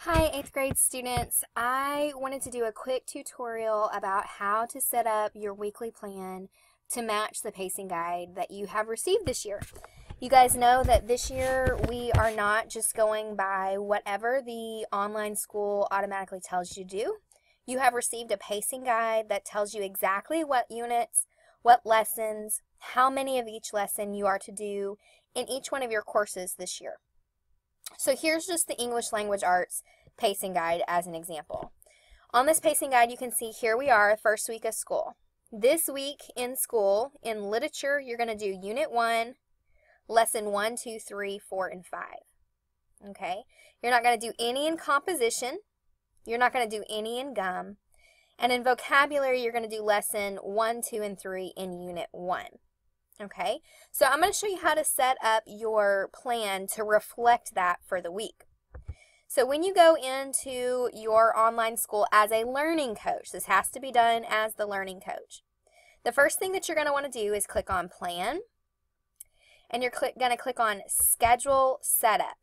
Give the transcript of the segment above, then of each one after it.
Hi, 8th grade students. I wanted to do a quick tutorial about how to set up your weekly plan to match the pacing guide that you have received this year. You guys know that this year we are not just going by whatever the online school automatically tells you to do. You have received a pacing guide that tells you exactly what units, what lessons, how many of each lesson you are to do in each one of your courses this year. So here's just the English Language Arts pacing guide as an example. On this pacing guide, you can see here we are, first week of school. This week in school, in literature, you're going to do Unit 1, Lesson 1, 2, 3, 4, and 5. Okay? You're not going to do any in composition. You're not going to do any in gum. And in vocabulary, you're going to do Lesson 1, 2, and 3 in Unit 1. Okay, so I'm going to show you how to set up your plan to reflect that for the week. So when you go into your online school as a learning coach, this has to be done as the learning coach. The first thing that you're going to want to do is click on Plan, and you're going to click on Schedule Setup.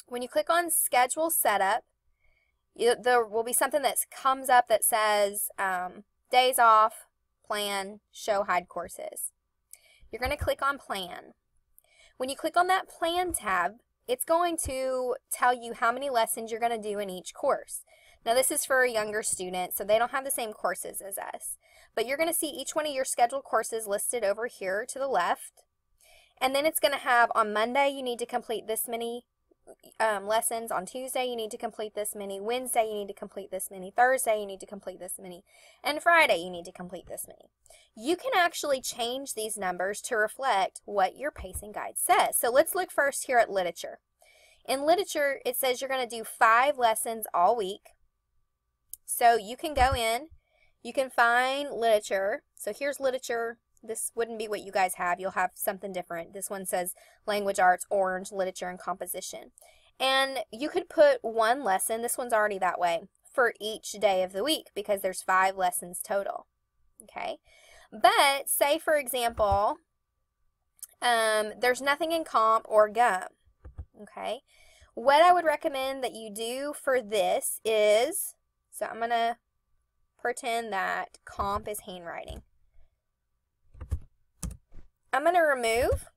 When you click on Schedule Setup, there will be something that comes up that says Days Off, Plan, Show, Hide Courses. You're going to click on Plan. When you click on that Plan tab, it's going to tell you how many lessons you're going to do in each course. Now this is for a younger student, so they don't have the same courses as us. But you're going to see each one of your scheduled courses listed over here to the left. And then it's going to have on Monday you need to complete this many lessons. On Tuesday you need to complete this many. Wednesday you need to complete this many. Thursday you need to complete this many. And Friday you need to complete this many. You can actually change these numbers to reflect what your pacing guide says. So let's look first here at literature. In literature, it says you're going to do 5 lessons all week. So you can go in, you can find literature. So here's literature. This wouldn't be what you guys have. You'll have something different. This one says language arts, orange, literature, and composition. And you could put one lesson, this one's already that way, for each day of the week because there's 5 lessons total. Okay? But say, for example, there's nothing in comp or gum. Okay? What I would recommend that you do for this is, so I'm going to pretend that comp is handwriting. I'm going to remove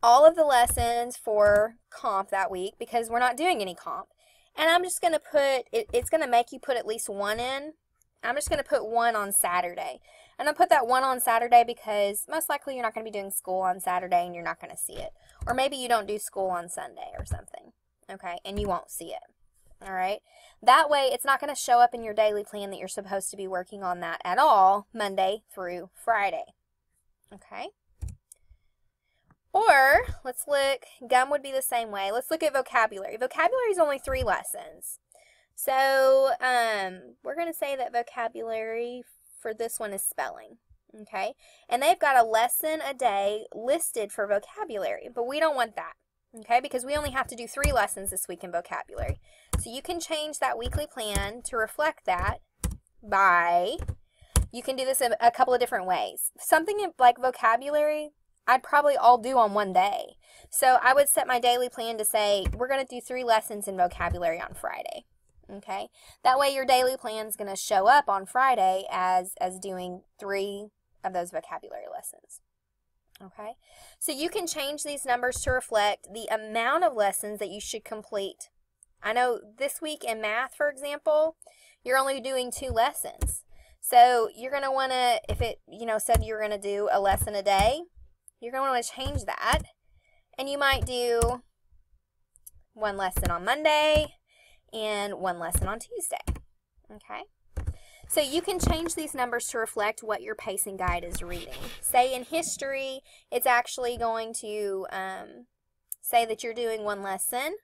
all of the lessons for comp that week because we're not doing any comp. And I'm just going to put, it's going to make you put at least one in. I'm just going to put one on Saturday. And I'll put that one on Saturday because most likely you're not going to be doing school on Saturday and you're not going to see it. Or maybe you don't do school on Sunday or something. Okay, and you won't see it. All right, that way it's not going to show up in your daily plan that you're supposed to be working on that at all Monday through Friday. Okay, or let's look, gum would be the same way. Let's look at vocabulary. Vocabulary is only 3 lessons. So we're going to say that vocabulary for this one is spelling. Okay, and they've got a lesson a day listed for vocabulary, but we don't want that. Okay, because we only have to do 3 lessons this week in vocabulary. So you can change that weekly plan to reflect that by, you can do this in a couple of different ways. Something like vocabulary, I'd probably all do on one day. So I would set my daily plan to say, we're going to do 3 lessons in vocabulary on Friday. Okay, that way your daily plan is going to show up on Friday as doing 3 of those vocabulary lessons. Okay, so you can change these numbers to reflect the amount of lessons that you should complete. I know this week in math, for example, you're only doing 2 lessons. So you're going to want to, if it, said you're going to do a lesson a day, you're going to want to change that. And you might do 1 lesson on Monday and 1 lesson on Tuesday. Okay. So you can change these numbers to reflect what your pacing guide is reading. Say in history, it's actually going to say that you're doing 1 lesson.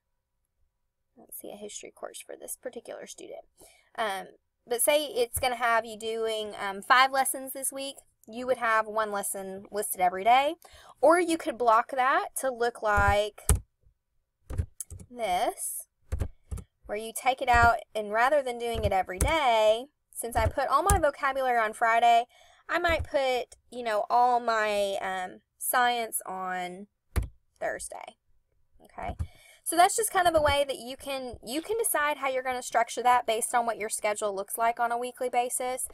Let's see a history course for this particular student. But say it's going to have you doing 5 lessons this week. You would have 1 lesson listed every day. Or you could block that to look like this, where you take it out and rather than doing it every day, since I put all my vocabulary on Friday, I might put, all my science on Thursday. Okay. So that's just kind of a way that you can decide how you're going to structure that based on what your schedule looks like on a weekly basis.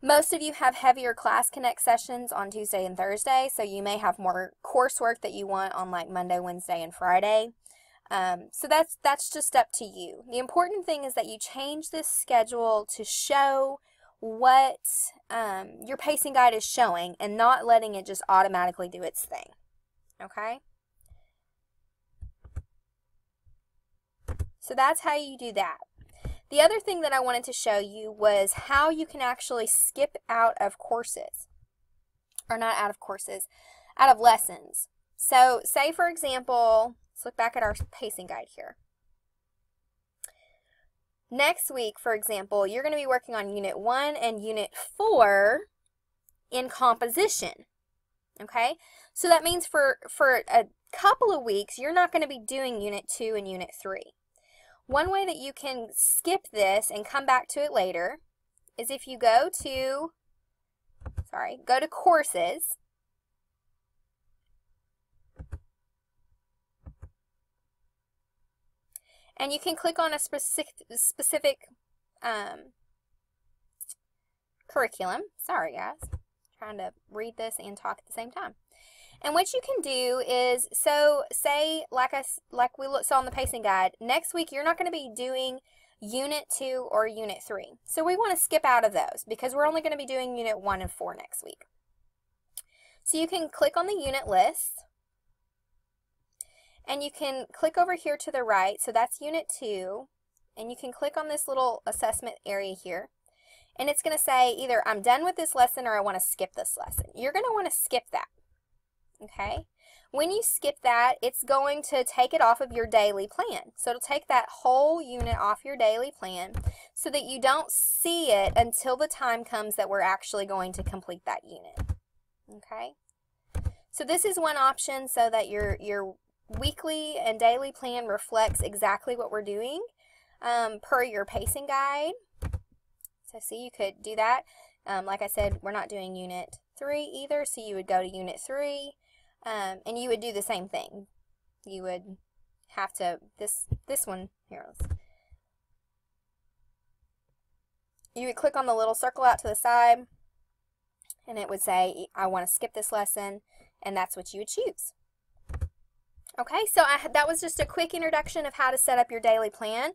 Most of you have heavier Class Connect sessions on Tuesday and Thursday, so you may have more coursework that you want on like Monday, Wednesday, and Friday. So that's just up to you. The important thing is that you change this schedule to show what your pacing guide is showing and not letting it just automatically do its thing. Okay? So that's how you do that. The other thing that I wanted to show you was how you can actually skip out of courses. Or not out of courses, out of lessons. So say for example, let's look back at our pacing guide here. Next week, for example, you're going to be working on Unit 1 and Unit 4 in composition. Okay? So that means for a couple of weeks, you're not going to be doing Unit 2 and Unit 3. One way that you can skip this and come back to it later is if you go to courses. And you can click on a specific curriculum. Sorry, guys. Trying to read this and talk at the same time. And what you can do is, so say, like we saw on the pacing guide, next week you're not going to be doing Unit 2 or Unit 3. So we want to skip out of those because we're only going to be doing Unit 1 and 4 next week. So you can click on the unit list, and you can click over here to the right, so that's Unit 2, and you can click on this little assessment area here, and it's going to say either I'm done with this lesson or I want to skip this lesson. You're going to want to skip that. Okay, when you skip that, it's going to take it off of your daily plan. So it'll take that whole unit off your daily plan so that you don't see it until the time comes that we're actually going to complete that unit. Okay, so this is one option so that your weekly and daily plan reflects exactly what we're doing per your pacing guide. So see, you could do that. Like I said, we're not doing Unit 3 either, so you would go to Unit 3. And you would do the same thing. You would have to, this one, here, you would click on the little circle out to the side, and it would say, I want to skip this lesson, and that's what you would choose. Okay, so that was just a quick introduction of how to set up your daily plan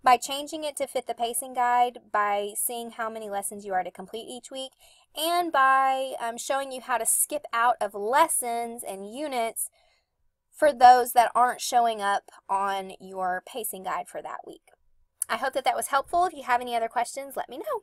by changing it to fit the pacing guide, by seeing how many lessons you are to complete each week, and by showing you how to skip out of lessons and units for those that aren't showing up on your pacing guide for that week. I hope that was helpful. If you have any other questions, let me know.